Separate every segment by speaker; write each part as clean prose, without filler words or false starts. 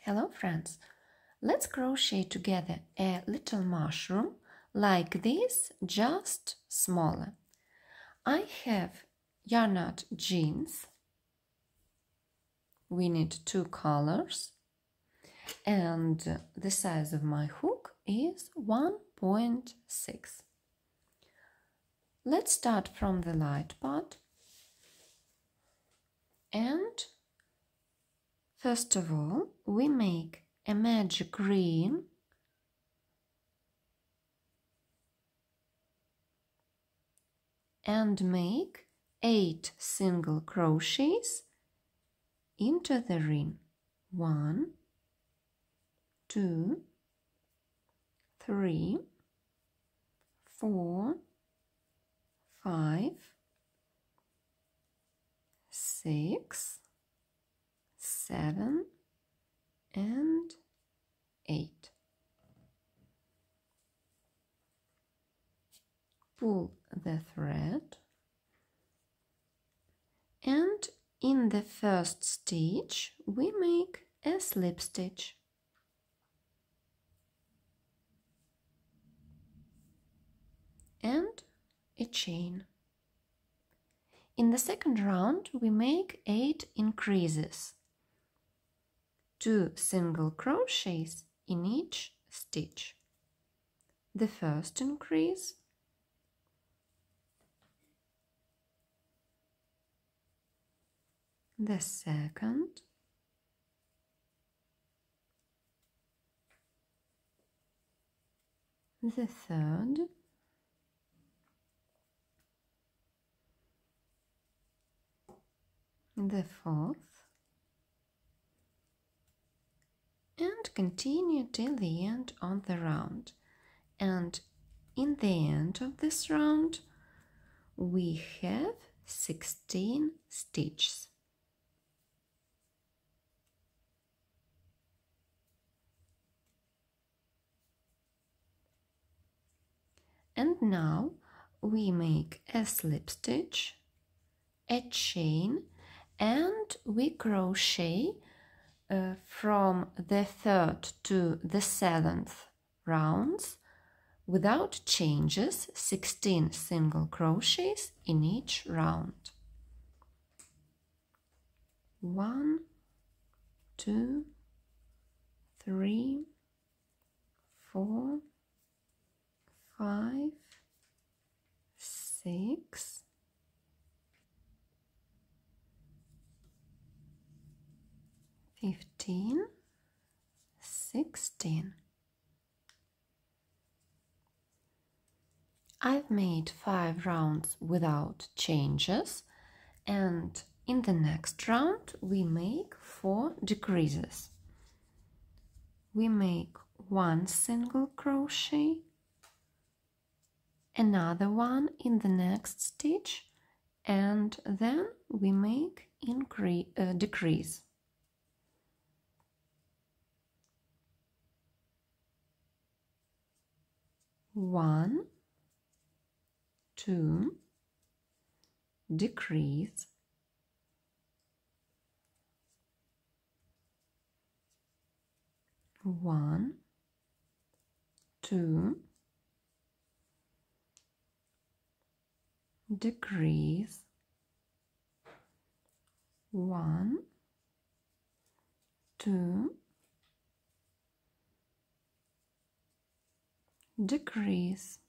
Speaker 1: Hello friends, let's crochet together a little mushroom like this, just smaller. I have yarn knot jeans. We need 2 colors and the size of my hook is 1.6. Let's start from the light part and first of all we make a magic ring and make 8 single crochets into the ring. 1, 2, 3, 4, 5, 6, 7, and 8. Pull the thread and in the first stitch we make a slip stitch. And a chain. In the second round we make 8 increases, 2 single crochets in each stitch. The first increase, the second, the third, the fourth, and continue till the end of the round. And in the end of this round we have 16 stitches. And now we make a slip stitch, a chain, and we crochet from the 3rd to the 7th rounds without changes, 16 single crochets in each round. 1, 2, 3, 4, 5, 6, 15, 16. I've made 5 rounds without changes, and in the next round we make 4 decreases. We make 1 single crochet, another one in the next stitch, and then we make decrease. One, 2, decrease, 1, 2, decrease, 1, 2, decrease,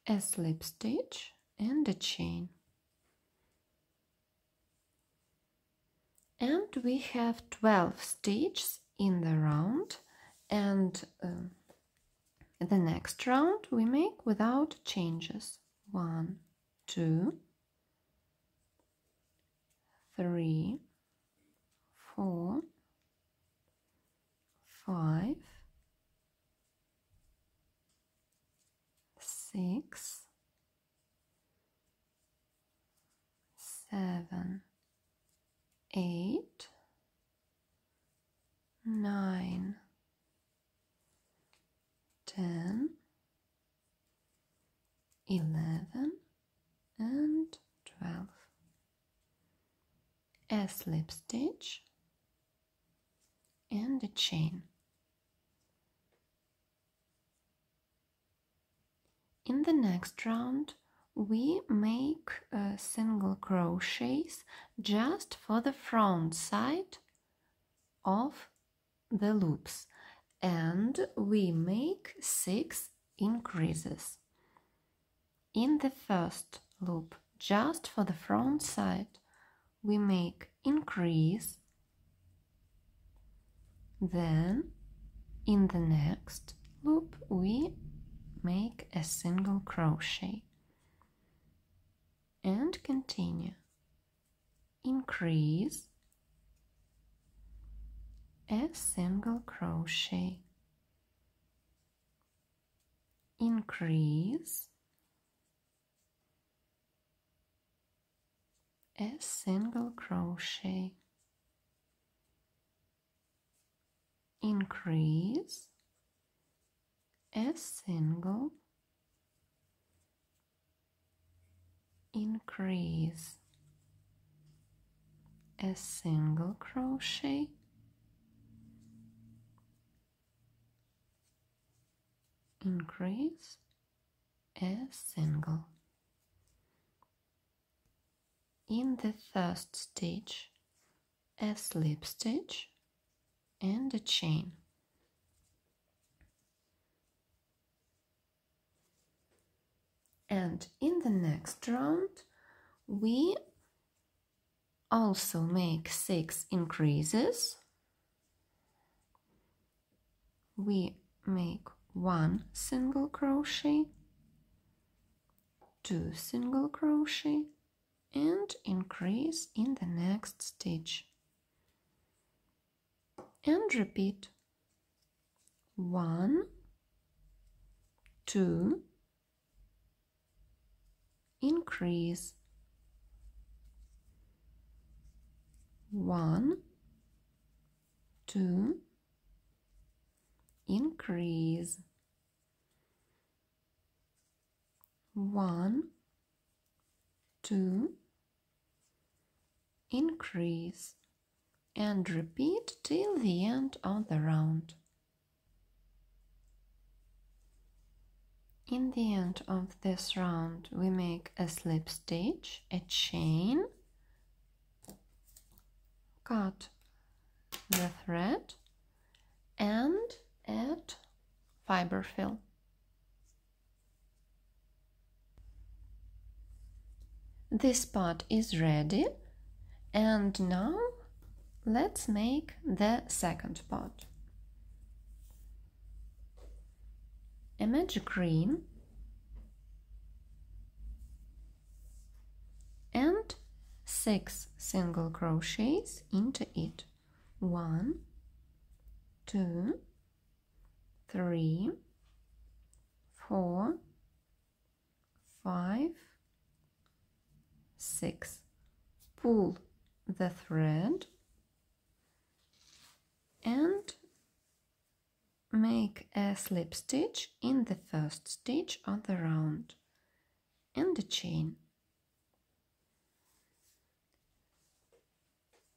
Speaker 1: a slip stitch and a chain. And we have 12 stitches in the round, and the next round we make without changes. 1, 2, 3, 4, 5, 6, 7, 8, 9, 10, 11, and 12. A slip stitch and a chain. In the next round, we make single crochets just for the front side of the loops, and we make 6 increases. In the first loop, just for the front side, we make increase, then in the next loop we make a single crochet and continue. Increase, a single crochet, increase, a single crochet, increase, a single, increase, a single crochet, increase, a single. In the first stitch, a slip stitch and a chain. And in the next round, we also make 6 increases. We make 1 single crochet, 2 single crochet, and increase in the next stitch. And repeat. 1, 2, increase, 1, 2, increase, 1, 2, increase, and repeat till the end of the round. In the end of this round, we make a slip stitch, a chain, cut the thread, and add fiber fill. This part is ready, and now let's make the second part. A magic ring and 6 single crochets into it. 1, 2, 3, 4, 5, 6. Pull the thread and make a slip stitch in the first stitch of the round and a chain.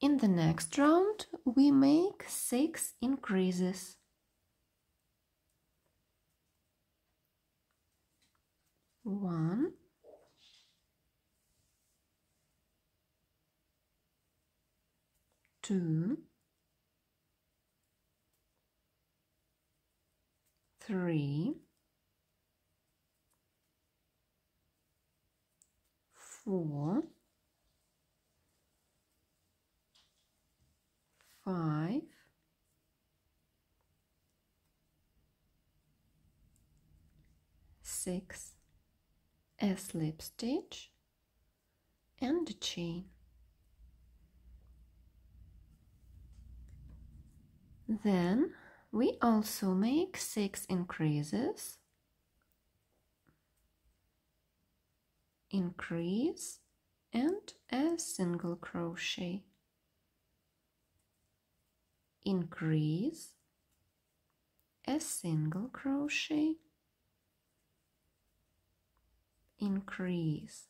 Speaker 1: In the next round, we make 6 increases. 1, 2, 3, 4, 5, 6, a slip stitch and a chain. Then we also make 6 increases, increase, and a single crochet, increase, a single crochet, increase,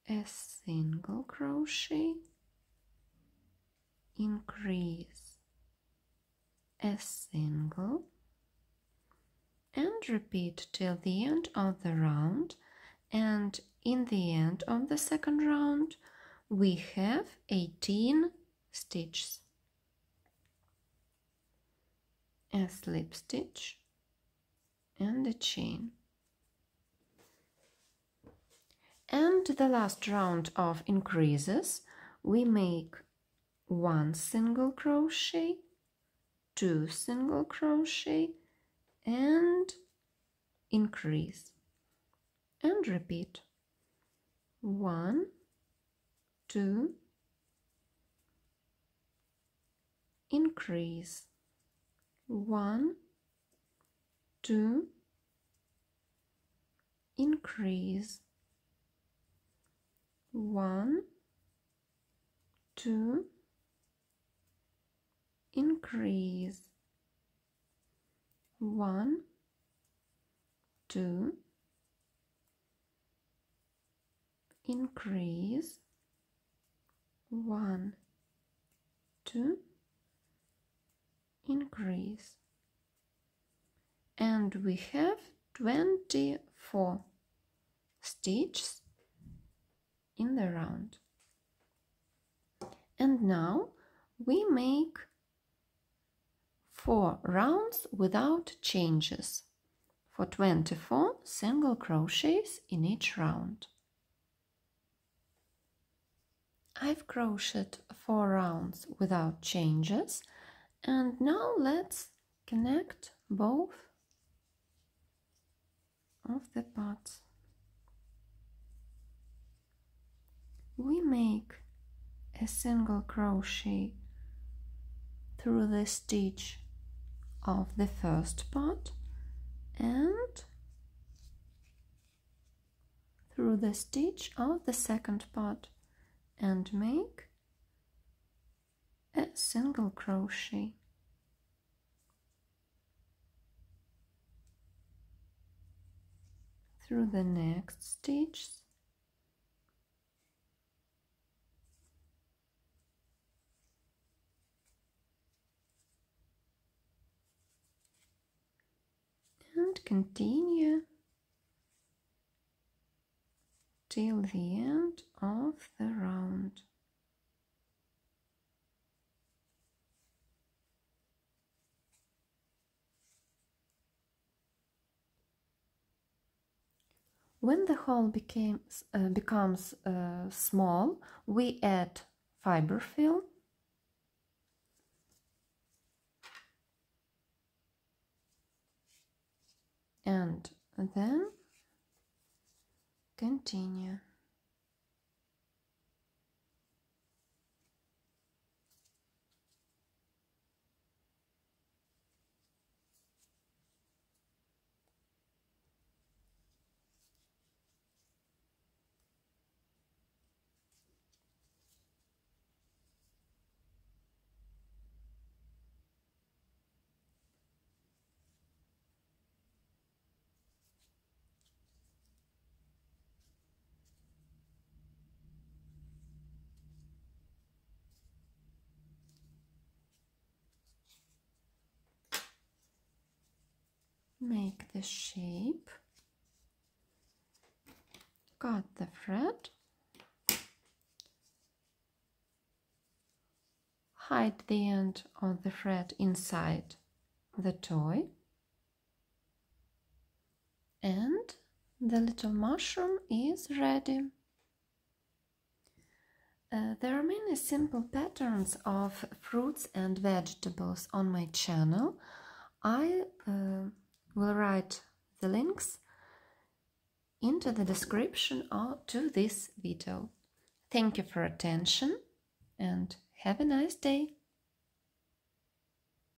Speaker 1: a single crochet, increase, a single, and repeat till the end of the round. And in the end of the second round we have 18 stitches. A slip stitch and a chain. And the last round of increases, we make 1 single crochet, 2 single crochet, and increase, and repeat 1, 2, increase, 1, 2, increase, 1, 2, increase, 1, 2, increase, 1, 2, increase. And we have 24 stitches in the round. And now we make 4 rounds without changes for 24 single crochets in each round. I've crocheted 4 rounds without changes, and now let's connect both of the parts. We make a single crochet through the stitch of the first part and through the stitch of the second part, and make a single crochet. Through the next stitch, and continue till the end of the round. When the hole becomes small, we add fiber fill and then continue. Make the shape, cut the thread, hide the end of the thread inside the toy, and the little mushroom is ready. There are many simple patterns of fruits and vegetables on my channel. I will write the links into the description to this video. Thank you for attention and have a nice day.